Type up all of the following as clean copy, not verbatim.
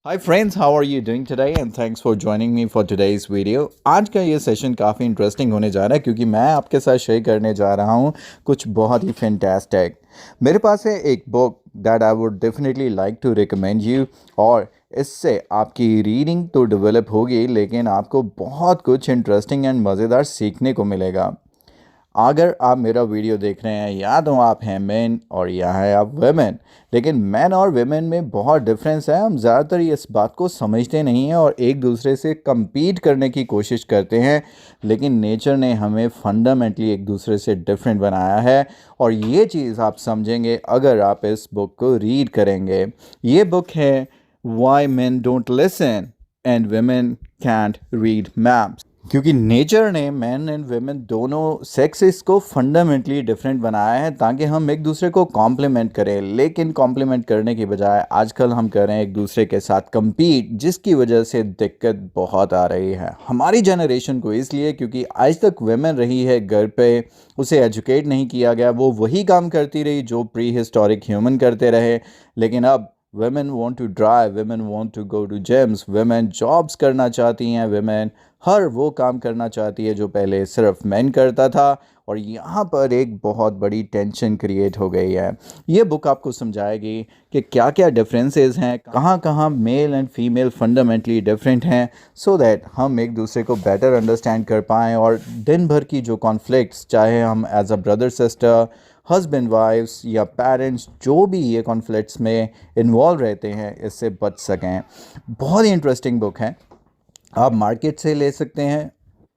Hi friends, how are you doing today and thanks for joining me for today's video. आज का ये session काफ़ी interesting होने जा रहा है क्योंकि मैं आपके साथ शेयर करने जा रहा हूँ कुछ बहुत ही फैंटास्टिक। मेरे पास है एक book that I would definitely like to recommend you. और इससे आपकी रीडिंग तो डेवलप होगी लेकिन आपको बहुत कुछ इंटरेस्टिंग एंड मज़ेदार सीखने को मिलेगा। अगर आप मेरा वीडियो देख रहे हैं या तो आप हैं मेन और या है आप वेमेन, लेकिन मैन और वेमेन में बहुत डिफरेंस है। हम ज़्यादातर इस बात को समझते नहीं हैं और एक दूसरे से compete करने की कोशिश करते हैं, लेकिन नेचर ने हमें फंडामेंटली एक दूसरे से डिफरेंट बनाया है। और ये चीज़ आप समझेंगे अगर आप इस बुक को रीड करेंगे। ये बुक है why men don't listen and women can't read maps. क्योंकि नेचर ने मैन एंड वेमेन दोनों सेक्सेस को फंडामेंटली डिफरेंट बनाया है ताकि हम एक दूसरे को कॉम्प्लीमेंट करें, लेकिन कॉम्प्लीमेंट करने की बजाय आजकल हम कर रहे हैं एक दूसरे के साथ compete, जिसकी वजह से दिक्कत बहुत आ रही है हमारी जनरेशन को। इसलिए क्योंकि आज तक वेमेन रही है घर पे, उसे एजुकेट नहीं किया गया, वो वही काम करती रही जो प्री हिस्टोरिक ह्यूमन करते रहे। लेकिन अब women want to drive, women want to go to gyms, women jobs करना चाहती हैं, women हर वो काम करना चाहती है जो पहले सिर्फ मैन करता था। और यहाँ पर एक बहुत बड़ी टेंशन क्रिएट हो गई है। ये बुक आपको समझाएगी कि क्या क्या डिफरेंसेस हैं, कहाँ कहाँ male and female fundamentally different हैं, सो दैट हम एक दूसरे को बेटर अंडरस्टैंड कर पाएँ और दिन भर की जो कॉन्फ्लिक्ट्स, चाहे हम as a brother sister, husband wifes या पेरेंट्स, जो भी ये कॉन्फ्लिक्ट्स में इन्वॉल्व रहते हैं, इससे बच सकें। बहुत ही इंटरेस्टिंग बुक है, आप मार्केट से ले सकते हैं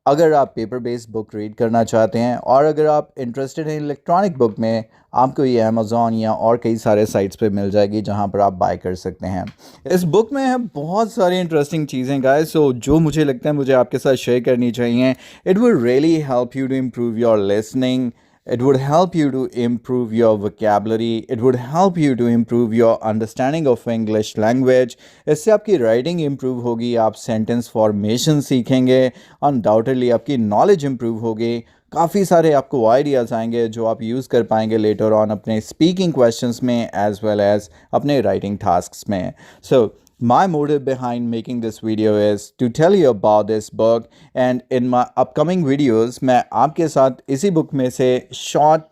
अगर आप पेपर बेस्ड बुक रीड करना चाहते हैं। और अगर आप इंटरेस्टेड हैं इलेक्ट्रॉनिक बुक में, आपको ये अमेज़ॉन या और कई सारे साइट्स पे मिल जाएगी जहां पर आप बाय कर सकते हैं। इस बुक में है बहुत सारी इंटरेस्टिंग चीज़ें गाइस, सो जो मुझे लगता है मुझे आपके साथ शेयर करनी चाहिए। It will really help you to improve your listening, it would help you to improve your vocabulary, it would help you to improve your understanding of English language। इससे आपकी राइटिंग इम्प्रूव होगी, आप sentence formation सीखेंगे, undoubtedly आपकी knowledge improve होगी, काफ़ी सारे आपको आइडियाज़ आएंगे जो आप यूज़ कर पाएंगे लेटर ऑन अपने स्पीकिंग क्वेश्चंस में एज वेल एज अपने राइटिंग टास्क्स में। सो my motive behind making this video is to tell you about this book, and in my upcoming videos मैं आपके साथ इसी बुक में से short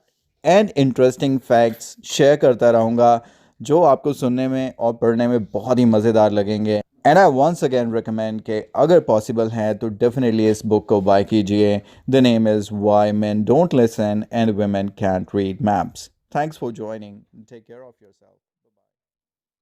and interesting facts share करता रहूँगा जो आपको सुनने में और पढ़ने में बहुत ही मज़ेदार लगेंगे। And I once again recommend कि अगर पॉसिबल है तो डेफिनेटली इस बुक को बाय कीजिए। The name is why men don't listen and women can't read maps। Thanks for joining, take care of yourself.